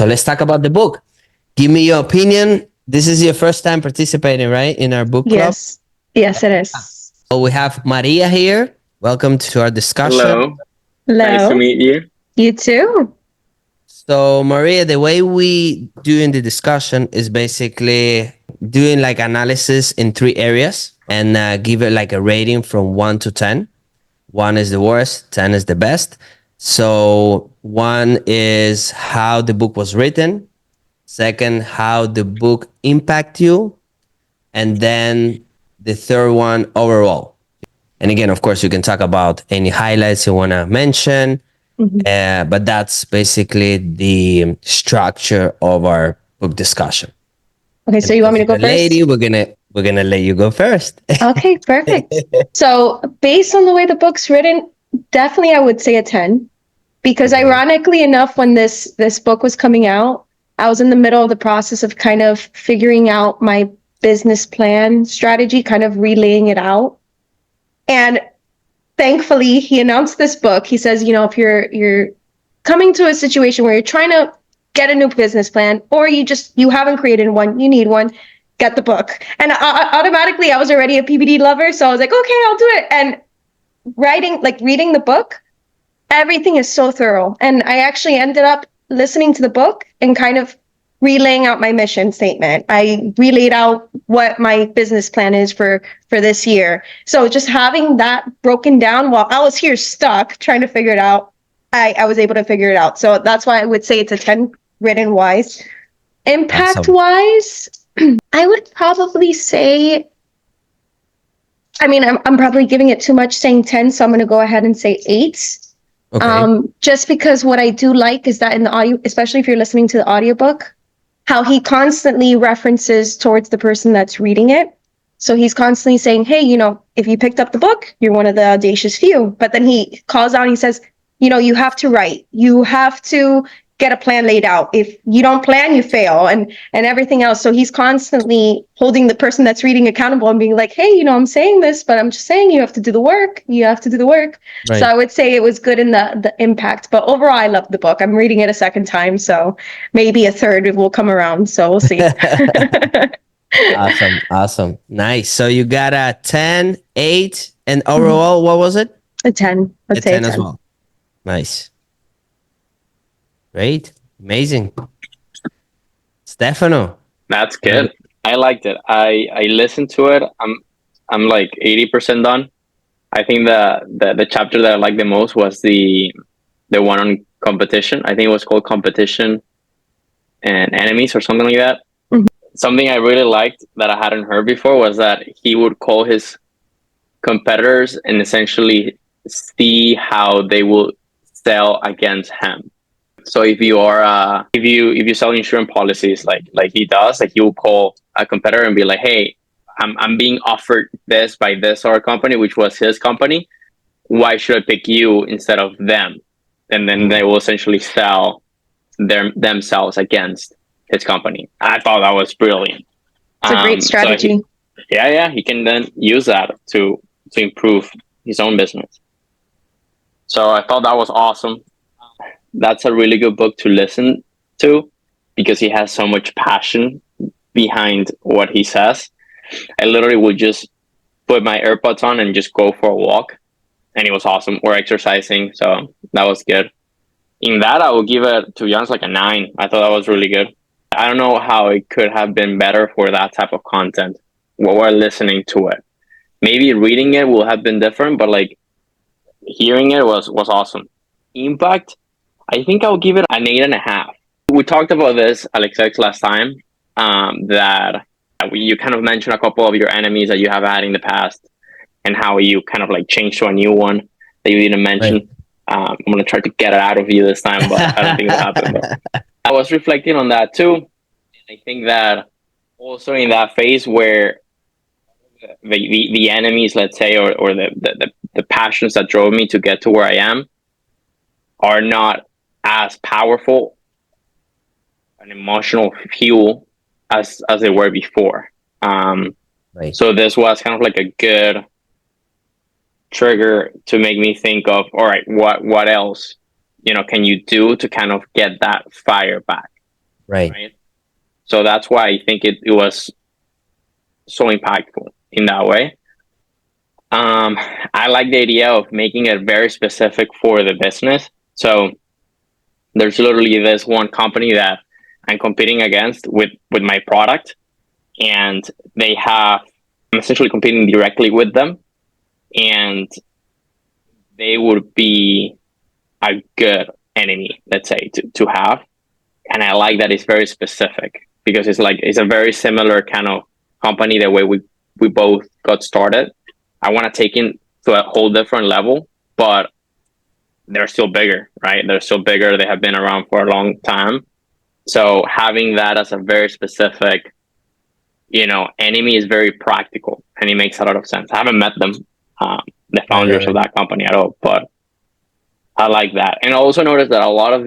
So let's talk about the book. Give me your opinion. This is your first time participating, right, in our book club? Yes, it is. So we have Maria here. Welcome to our discussion. Hello. Hello. Nice to meet you. You too. So Maria, the way we do in the discussion is basically doing like analysis in 3 areas and give it like a rating from 1 to 10. 1 is the worst, 10 is the best. So 1 is how the book was written. Second, how the book impact you. And then the third one, overall. And again, of course, you can talk about any highlights you want to mention. But that's basically the structure of our book discussion. Okay, so you want me to go first? Lady, we're gonna let you go first. Okay, perfect. So based on the way the book's written, definitely I would say a 10. Because ironically enough, when this book was coming out, I was in the middle of the process of kind of figuring out my business plan strategy, kind of relaying it out. And thankfully, he announced this book. He says, if you're coming to a situation where you're trying to get a new business plan, or you haven't created one, you need one, get the book. And automatically, I was already a PPD lover, so I was like, okay, I'll do it. And reading the book, everything is so thorough. And I actually ended up listening to the book and kind of relaying out my mission statement. I relayed out what my business plan is for this year. So just having that broken down while I was here stuck trying to figure it out, I was able to figure it out. So that's why I would say it's a 10 written wise. Impact wise, I would probably say, I'm probably giving it too much saying 10, so I'm going to go ahead and say 8. Okay. Just because what I do like is that in the audio, especially if you're listening to the audiobook, how he constantly references towards the person that's reading it. So he's constantly saying, hey, if you picked up the book, you're one of the audacious few. But then he calls out and he says, you have to write. You have to get a plan laid out. If you don't plan, you fail, and everything else. So he's constantly holding the person that's reading accountable and being like, hey, I'm saying this, but I'm just saying you have to do the work. You have to do the work. Right. So I would say it was good in the impact. But overall, I love the book. I'm reading it a second time, so maybe a third will come around. So we'll see. Awesome. Nice. So you got a 10, 8, and overall, what was it? A 10. Let's say 10 as well. Nice. Great. Amazing. Stefano. That's good. I liked it. I listened to it. I'm like 80% done. I think the chapter that I liked the most was the one on competition. I think it was called Competition and Enemies or something like that. Mm-hmm. Something I really liked that I hadn't heard before was that he would call his competitors and essentially see how they will sell against him. So if you are if you sell insurance policies like he does, like he will call a competitor and be like, hey, I'm being offered this by this other company, which was his company. Why should I pick you instead of them? And then they will essentially sell themselves against his company. I thought that was brilliant. It's a great strategy. So he can then use that to improve his own business. So I thought that was awesome. That's a really good book to listen to because he has so much passion behind what he says. I literally would just put my AirPods on and just go for a walk, and it was awesome. Or exercising, so that was good. In that, I would give it, to be honest, like a 9. I thought that was really good. I don't know how it could have been better for that type of content while we're listening to it. Maybe reading it will have been different, but like hearing it was awesome. Impact, I think I'll give it an 8.5. We talked about this, Alexex, last time, that you kind of mentioned a couple of your enemies that you have had in the past and how you kind of like changed to a new one that you didn't mention. Right. I'm going to try to get it out of you this time, but I don't think it'll happen. But I was reflecting on that too. And I think that also in that phase where the enemies, let's say, or the passions that drove me to get to where I am are not as powerful an emotional fuel as they were before. Right. So this was kind of like a good trigger to make me think of, all right, what else, can you do to kind of get that fire back? Right. right? So that's why I think it was so impactful in that way. I like the idea of making it very specific for the business. So there's literally this one company that I'm competing against with my product, and I'm essentially competing directly with them, and they would be a good enemy, let's say, to have. And I like that it's very specific because it's a very similar kind of company the way we both got started. I want to take it to a whole different level, but they're still bigger, right? They're still bigger. They have been around for a long time. So having that as a very specific, enemy is very practical, and it makes a lot of sense. I haven't met them, the Right. founders of that company at all, but I like that. And I also noticed that a lot of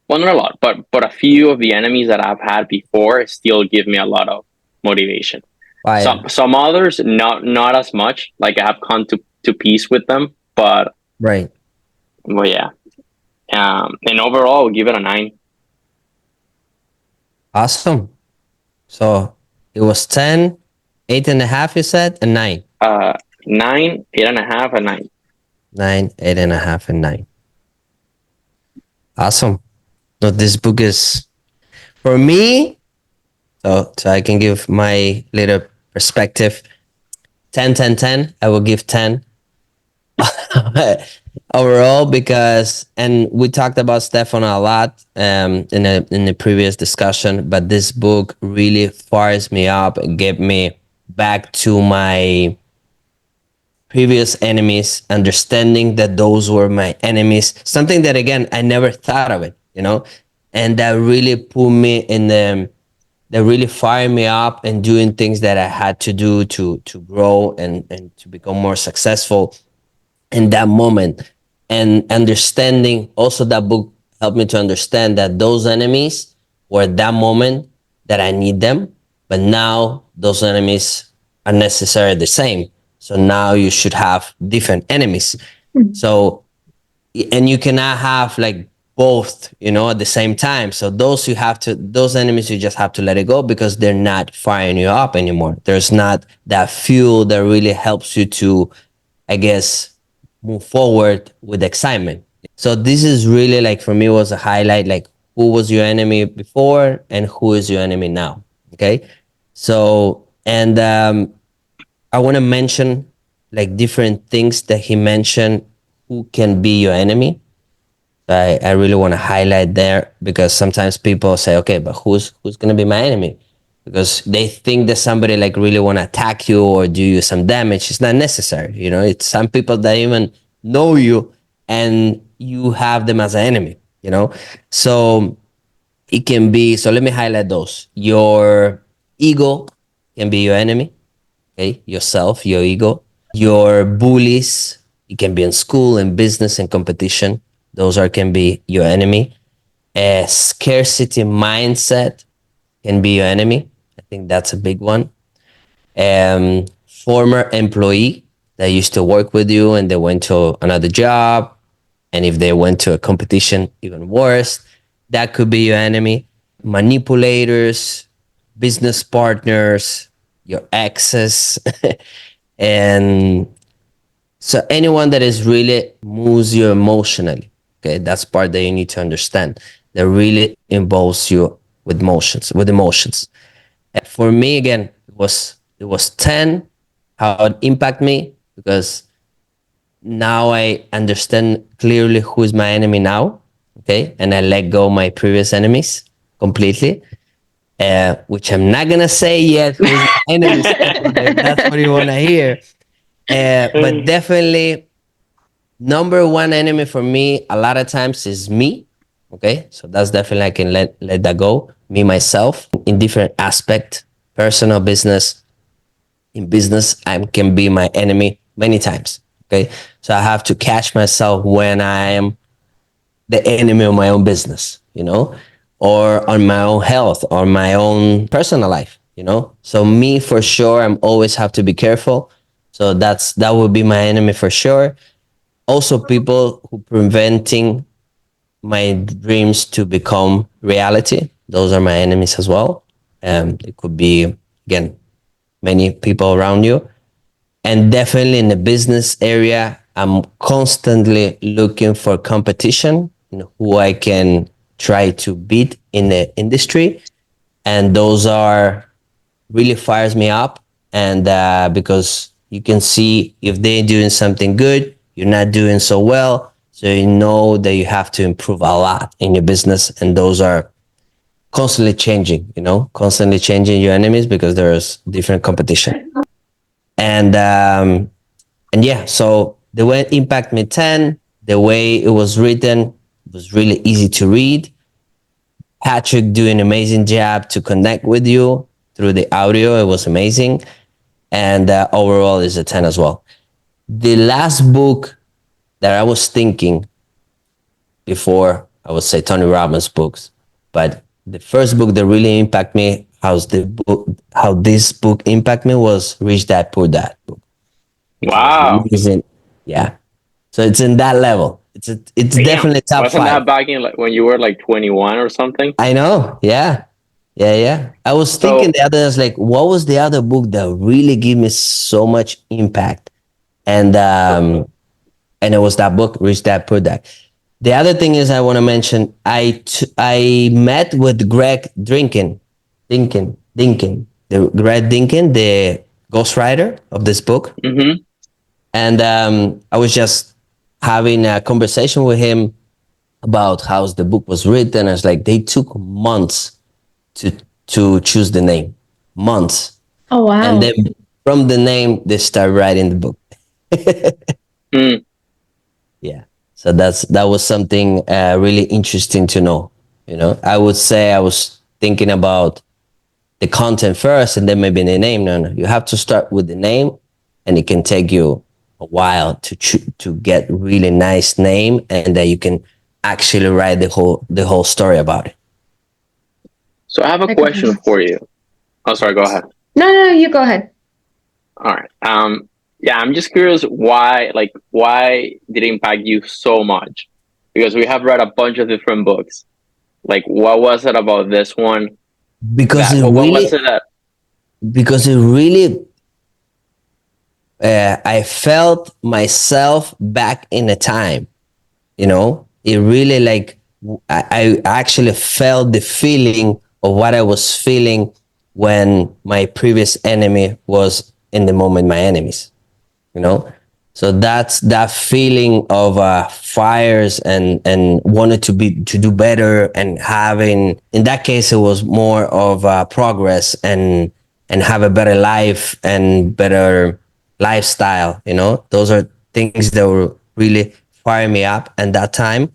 well, not a lot, but a few of the enemies that I've had before still give me a lot of motivation. Fire. Some others not as much. Like I have come to peace with them, but Right. yeah. And overall, I'll give it a 9. Awesome. So it was 10, 8.5, you said, and 9. 9, 8.5, and 9. 9, 8.5, and 9. Awesome. So this book is for me. So I can give my little perspective. 10, 10, 10. I will give 10 overall because, and we talked about Stefan a lot in the previous discussion, but this book really fires me up and get me back to my previous enemies, understanding that those were my enemies, something that again I never thought of it, and that really put me in the that really fired me up and doing things that I had to do to grow and to become more successful in that moment. And understanding also, that book helped me to understand that those enemies were at that moment that I need them, but now those enemies are necessarily the same. So now you should have different enemies. So, and you cannot have like both, at the same time. So those enemies, you just have to let it go because they're not firing you up anymore. There's not that fuel that really helps you to, I guess, move forward with excitement. So this is really like, for me, was a highlight, like who was your enemy before and who is your enemy now. Okay. So, and I want to mention like different things that he mentioned who can be your enemy. I really want to highlight there because sometimes people say, okay, but who's going to be my enemy? Because they think that somebody like really want to attack you or do you some damage. It's not necessary. It's some people that even know you and you have them as an enemy. So it can be, so let me highlight those. Your ego can be your enemy. Okay. Yourself, your ego, your bullies. It can be in school, in business, in competition. Those can be your enemy. A scarcity mindset can be your enemy. I think that's a big one. Former employee that used to work with you and they went to another job, and if they went to a competition, even worse, that could be your enemy. Manipulators, business partners, your exes, and so anyone that is really moves you emotionally. Okay, that's part that you need to understand. That really involves you with emotions. And for me, again, it was 10. How it impact me because now I understand clearly who is my enemy now. Okay, and I let go my previous enemies completely. Which I'm not gonna say yet who's my enemy, Stefan, if that's what you wanna hear. But definitely number one enemy for me a lot of times is me. Okay, so that's definitely, I can let that go. Me, myself, in different aspect, personal, business. In business, I can be my enemy many times. Okay, so I have to catch myself when I am the enemy of my own business, or on my own health or my own personal life. So me, for sure, I'm always have to be careful. So that would be my enemy for sure. Also, people who preventing my dreams to become reality. Those are my enemies as well. It could be, again, many people around you. And definitely in the business area, I'm constantly looking for competition, who I can try to beat in the industry. And those are really fires me up. And because you can see if they're doing something good, you're not doing so well. So you know that you have to improve a lot in your business. And those are constantly changing, constantly changing your enemies because there's different competition. And yeah, so the way it Impact Me 10, the way it was written was really easy to read. Patrick doing an amazing job to connect with you through the audio. It was amazing. And overall is a 10 as well. The last book that I was thinking before, I would say Tony Robbins books, but the first book that really impacted me, how this book impacted me was Rich Dad Poor Dad book. Wow. Yeah. So it's in that level. It's Damn. definitely top Wasn't five. that back in like when you were like 21 or something? I know. Yeah. Yeah. I was thinking the other, I was like, what was the other book that really gave me so much impact? And it was that book, Rich Dad Poor Dad. The other thing is I want to mention, I met with Greg Dinkin, the ghostwriter of this book. Mm-hmm. And I was just having a conversation with him about how the book was written. I was like, they took months to choose the name, months. Oh, wow. And then from the name, they start writing the book. Yeah. So that was something really interesting to know. I would say I was thinking about the content first and then maybe the name. No, you have to start with the name, and it can take you a while to get really nice name, and that you can actually write the whole story about it. So I have a question for you. Oh, sorry. Go ahead. No, you go ahead. All right. Yeah, I'm just curious why did it impact you so much? Because we have read a bunch of different books. Like, what was it about this one? Because it really I felt myself back in the time. It really like I actually felt the feeling of what I was feeling when my previous enemy was in the moment my enemies. So that's that feeling of fires and wanted to do better, and having, in that case, it was more of progress and have a better life and better lifestyle. Those are things that were really firing me up at that time.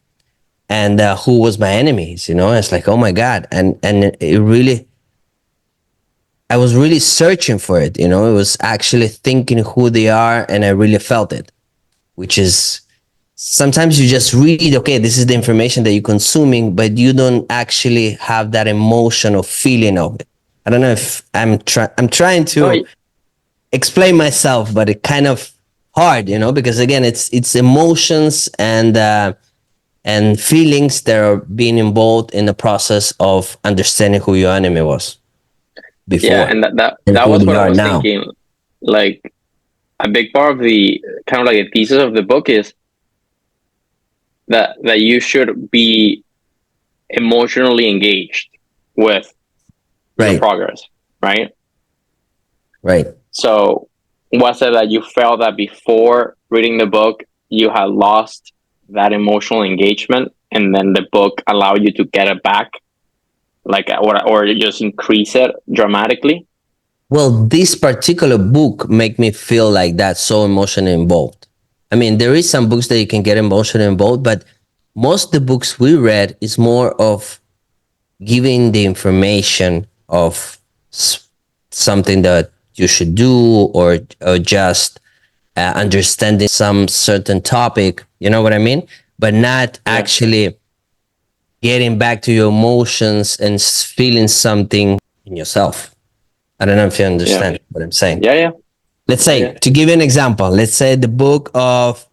And who was my enemies? It's like, oh my God. And it really, I was really searching for it. It was actually thinking who they are, and I really felt it, which is sometimes you just read, okay, this is the information that you're consuming, but you don't actually have that emotional feeling of it. I don't know if I'm trying to explain myself, but it's kind of hard, because again, it's emotions and feelings that are being involved in the process of understanding who your enemy was before. Yeah, and that was what I was thinking. Like, a big part of the kind of like the thesis of the book is that you should be emotionally engaged with your progress, right? Right. So was it that you felt that before reading the book you had lost that emotional engagement, and then the book allowed you to get it back, like, or just increase it dramatically? Well, this particular book make me feel like that, so emotionally involved. I mean, there is some books that you can get emotionally involved, but most of the books we read is more of giving the information of something that you should do, or just understanding some certain topic, you know what I mean? But not actually getting back to your emotions and feeling something in yourself. I don't know if you understand what I'm saying. Yeah. Let's say, to give you an example, let's say the book of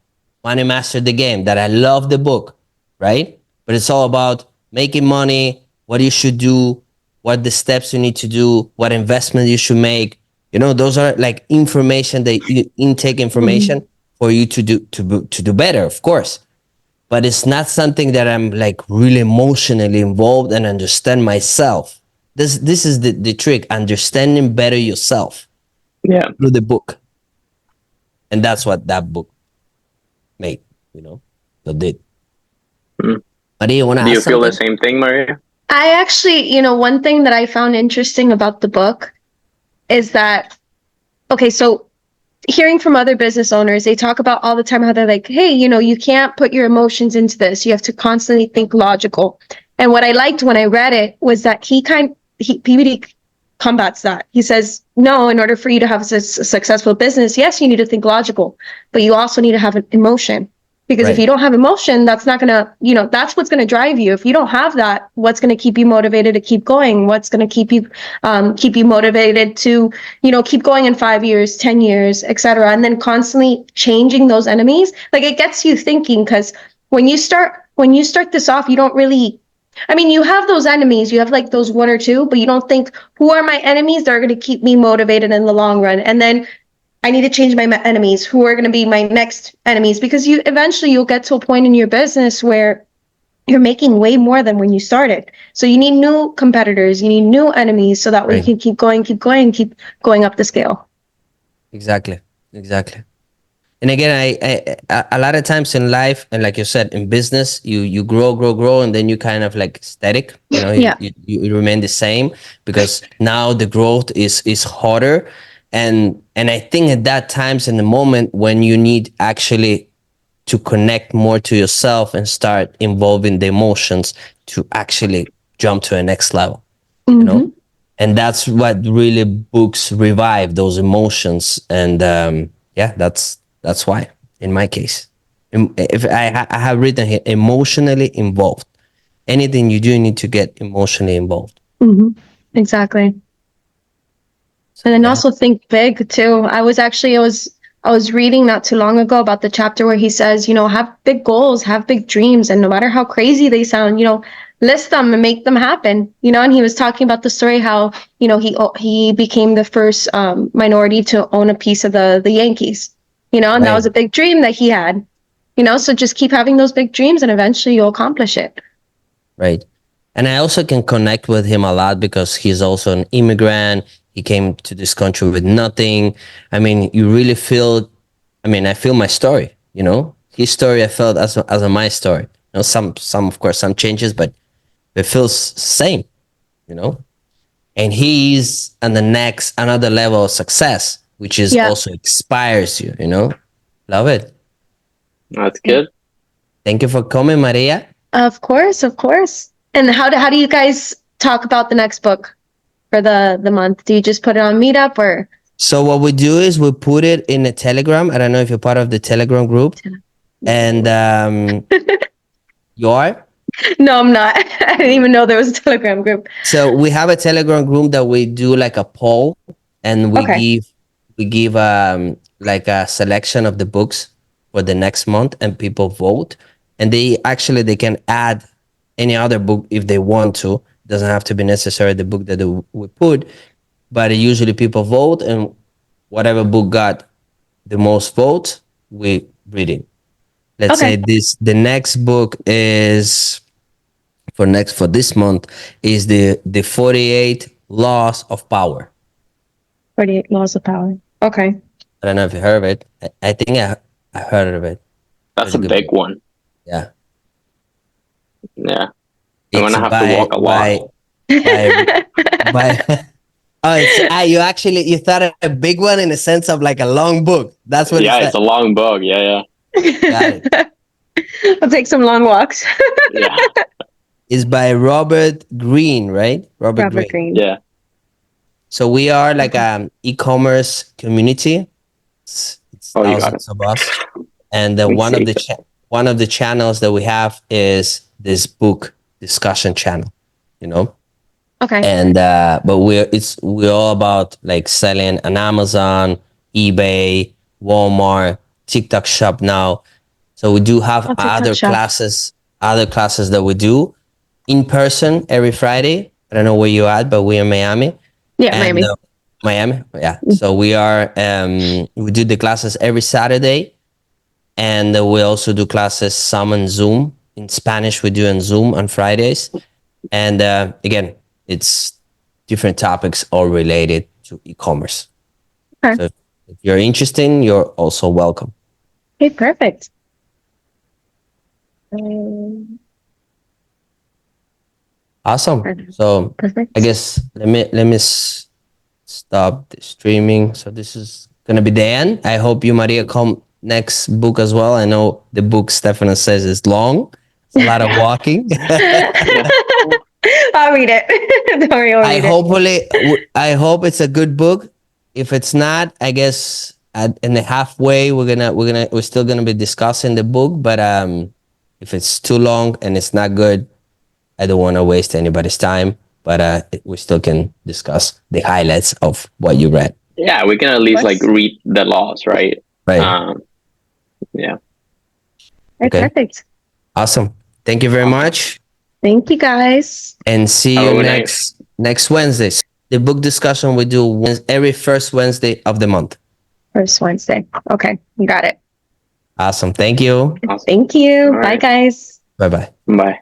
Money Master the Game, that I love the book, right? but it's all about making money, what you should do, what the steps you need to do, what investment you should make. Those are like information that you intake information for you to do better, of course. But it's not something that I'm like really emotionally involved and understand myself. This is the trick, understanding better yourself through the book. And that's what that book made, so did. Maria, you want to Do you ask feel the something? same thing, Maria? I actually, one thing that I found interesting about the book is that, okay, so hearing from other business owners, they talk about all the time how they're like, hey, you can't put your emotions into this. You have to constantly think logical. And what I liked when I read it was that PBD combats that. He says, no, in order for you to have a successful business, yes, you need to think logical, but you also need to have an emotion. Because if you don't have emotion, that's not going to, that's what's going to drive you. If you don't have that, what's going to keep you motivated to keep going? What's going to keep you motivated to, keep going in 5 years, 10 years, etc. And then constantly changing those enemies. Like it gets you thinking, because when you start this off, you don't really, you have those enemies, you have like those one or two, but you don't think, who are my enemies that are going to keep me motivated in the long run? And then I need to change my enemies. Who are going to be my next enemies? Because you'll get to a point in your business where you're making way more than when you started. So you need new competitors, you need new enemies, so that way you can keep going up the scale. Exactly. And again, I a lot of times in life, and like you said, in business, you grow, and then you kind of like static. You remain the same, because now the growth is harder, and I think at that times, in the moment when you need actually to connect more to yourself and start involving the emotions to actually jump to a next level, and that's what really books revive those emotions. And that's why, in my case, if I have written here, emotionally involved. Anything you do, you need to get emotionally involved. Exactly. And then also think big too. I was reading not too long ago about the chapter where he says, have big goals, have big dreams, and no matter how crazy they sound, list them and make them happen. And he was talking about the story how, he became the first minority to own a piece of the Yankees. And that was a big dream that he had. So just keep having those big dreams and eventually you'll accomplish it. Right. And I also can connect with him a lot because he's also an immigrant. He came to this country with nothing. You really feel, I feel my story, his story I felt as my story. Some of course, some changes, but it feels same, and he's on the next, another level of success, which is also inspires you, love it. That's good. Thank you for coming, Maria. Of course. And how do you guys talk about the next book for the month? Do you just put it on Meetup or? So what we do is we put it in a Telegram. I don't know if you're part of the Telegram group. And you are? No, I'm not. I didn't even know there was a Telegram group. So we have a Telegram group that we do like a poll, and we give like a selection of the books for the next month, and people vote. And they can add any other book if they want to. It doesn't have to be necessarily the book that we put, but usually people vote, and whatever book got the most votes, we read it. Let's say the next book is for this month is the 48 Laws of Power. 48 Laws of Power. Okay. I don't know if you heard of it. I think I heard of it. That's a big one. Yeah. Yeah. I'm gonna have to walk a lot. You thought a big one in the sense of like a long book. That's what. Yeah, it's a long book. Yeah. Got it. I'll take some long walks. Yeah. It's by Robert Greene, right? Robert Greene. Yeah. So we are like an e-commerce community. It's thousands of us, and one of the channels that we have is this book discussion channel. Okay. And but we're all about like selling on Amazon, eBay, Walmart, TikTok Shop now. So we do have other other classes that we do in person every Friday. I don't know where you're at, but we're in Miami. Yeah, And Miami. Miami, yeah. So we are we do the classes every Saturday, and we also do classes some on Zoom. In Spanish, we do on Zoom on Fridays, and again, it's different topics all related to e-commerce. Okay. So if you're interested, you're also welcome. Okay, perfect. Um, Awesome. So Perfect. I guess let me stop the streaming. So this is gonna be the end. I hope you, Maria, come next book as well. I know the book Stefano says is long. It's a lot of walking. I'll read it. Don't worry, I'll read it. I hope it's a good book. If it's not, I guess in the halfway we're still gonna be discussing the book. But if it's too long and it's not good, I don't want to waste anybody's time. But we still can discuss the highlights of what you read. Yeah, we can at least like read the laws, right? Right. Yeah. Okay, Okay. perfect. Awesome. Thank you very much. Thank you, guys. And see Have a you good next Wednesday. The book discussion we do every first Wednesday of the month. First Wednesday. Okay, you got it. Awesome. Thank you. Awesome. Thank you. All Bye, right. guys. Bye-bye. Bye.